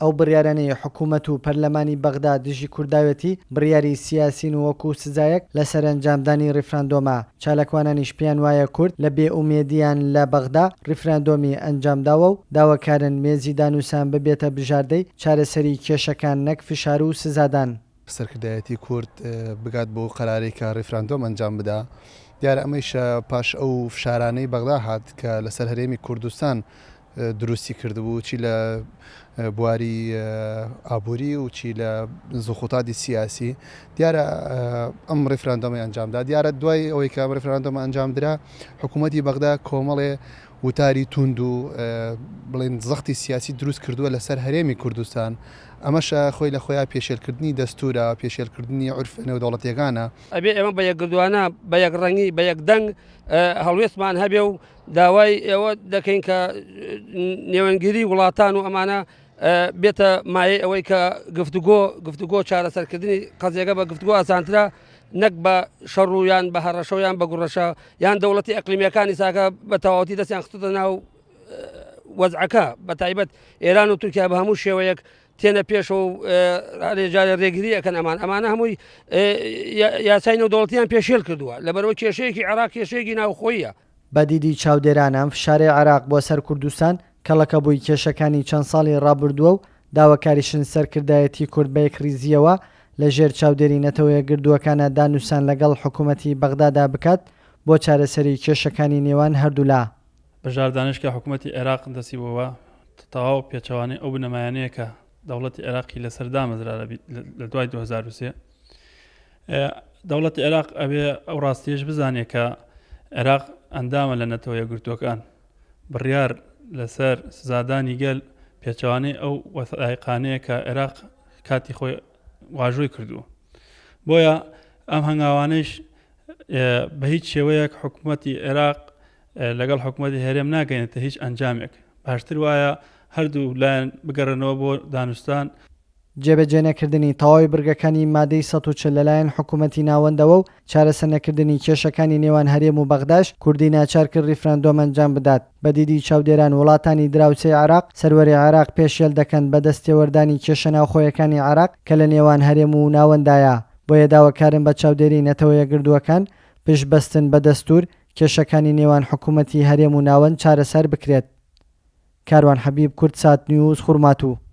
ئەو بڕیارانەی حکوومەت و پەرلەمانی بەغداد دژی کورداوەتی بڕیاری سیاسین و وەکو سزایەک لە سەرنجامدانی ڕیفراندۆمە. چالاکوانانیش پێیان وایە کورد لە بێئومێدیان لە بەغدا ڕیفراندۆمی ئەنجامداوە و داواکارن مێزی دانوستان ببێتە بژاردەی چارەسەری کێشەکان نەک فشار و سزادان. سەرکردایەتی کورد بگات بۆ قەرارەی کە ڕیفراندۆم ئەنجام بدا. دیارە ئەمەیشە پاش ئەو فشارانەی بەغدا هات کە لەسەر هەرێمی کوردستان دروستی کردبوو، چی لە بواری ئابووری و چی لە زوخوتاتی سیاسی. دیارە ئەم ڕیفراندۆمی ئەنجامدا. دیارە دوای ئەوەی کە ڕیفراندۆمە ئەنجام درا، حکوومەتی بەغدا کۆمەڵێ وتاری توند و بڵێن زەختی سیاسی دروست کردووە لەسەر هەرێمی کوردستان. ئەمەشە خۆی لە خۆیان پێشێلکردنی دەستورە، پێشێلکردنی عورف نێودەوڵەتیەکانە. ئەبێ ئێمە بە یەکگردوانە بە یەک ڕەنگی بە یەک دەنگ هەڵوێستمان هەبێ و داوای ئێوە دەکەین کە نێوەنگیری وڵاتان و ئەمانە بێتە مایە ئەوەی کە گفتوگۆ چارەسەرکردنی قەزیەکە بە گفتوگۆ ئاسانترە، نەک بە شەڕ و یان بە هەڕەشە و یان بە گوڕەشە یان دەوڵەتی ئەقلیمیەکانی ساکە بە تەواوەتی دەستیان خستوتە ناو وەزعەکە. بە تایبەت ئێران و تورکیا بە هەموو شێوەیەک تێنە پێش و ڕێجارە ڕێگیری ئەەکەن. ئەمانە هەمووی یاسای نێودەوڵەتیان پێشێل کردووە لەبەرەوە کێشەیەکی عێراق کێشەیەکی ناوخۆییە. بە دیدی چاودێرانم فشارەی عێراق بۆ سەر کوردستان کەڵەکە بووی کێشەکانی چەند ساڵی ڕابردووە و داواکاریشن سەرکردایەتی کورد بە یەکریزیەوە لە ژێر چاودێری نەتەوەیە گردووەکانە دانوستان لەگەڵ حکوومەتی بەغدادا بکات بۆ چارەسەری کێشەکانی نێوان هەردوولا. بەژاردانش کە حکوومەتی عێراق دەسیبەوە تەواو پێچەوانەی ئەو بنەمایانەیە کە دەوڵەتی عێراقی لەسەر دامەزرا لە دوای 2023. دەوڵەتی عێراق ئەبێ ئەو ڕاستیەش بزانێت کە عێراق ئەندامە لە نەتەوە یەکگرتووەکان، بڕیار لەسەر سزادانی گەل پێچەوانەی ئەو وەثائقانەیە کە عێراق کاتی خۆی واژۆی کردووە. بۆیە ئەم هەنگاوانەیش بە هیچ شێوەیەک حکوومەتی عێراق لەگەڵ حکوومەتی هەرێم ناگەینێتە هیچ ئەنجامێک. باشتر وایە هەردوو لایەن بگەڕێنەوە بۆ دانوستان. جێبەجێنەکردنی تەواوی بڕگەکانی مادەی 140 لەلایەن حکوومەتی ناوەندەوە و چارەسەرنەکردنی کێشەکانی نێوان هەرێم و بەغداش کوردی ناچار کرد ڕیفراندۆم ئەنجام بدات. بە دیدی چاودێران وڵاتانی دراوسەی عێراق سەروەری عێراق پێشێل دەکەن بە دەستێوەردانی کێشە ناوخۆیەکانی عێراق کە لە نێوان هەرێم و ناوەندایە. بۆیە داواکارن بە چاودێری نەتەوەیە گردووەکان پشتبەستن بە دەستور کێشەکانی نێوان حکوومەتی هەرێم و ناوەند چارەسەر بکرێت. کاروان حەبیب، کوردسات نیوز، خوڕماتوو.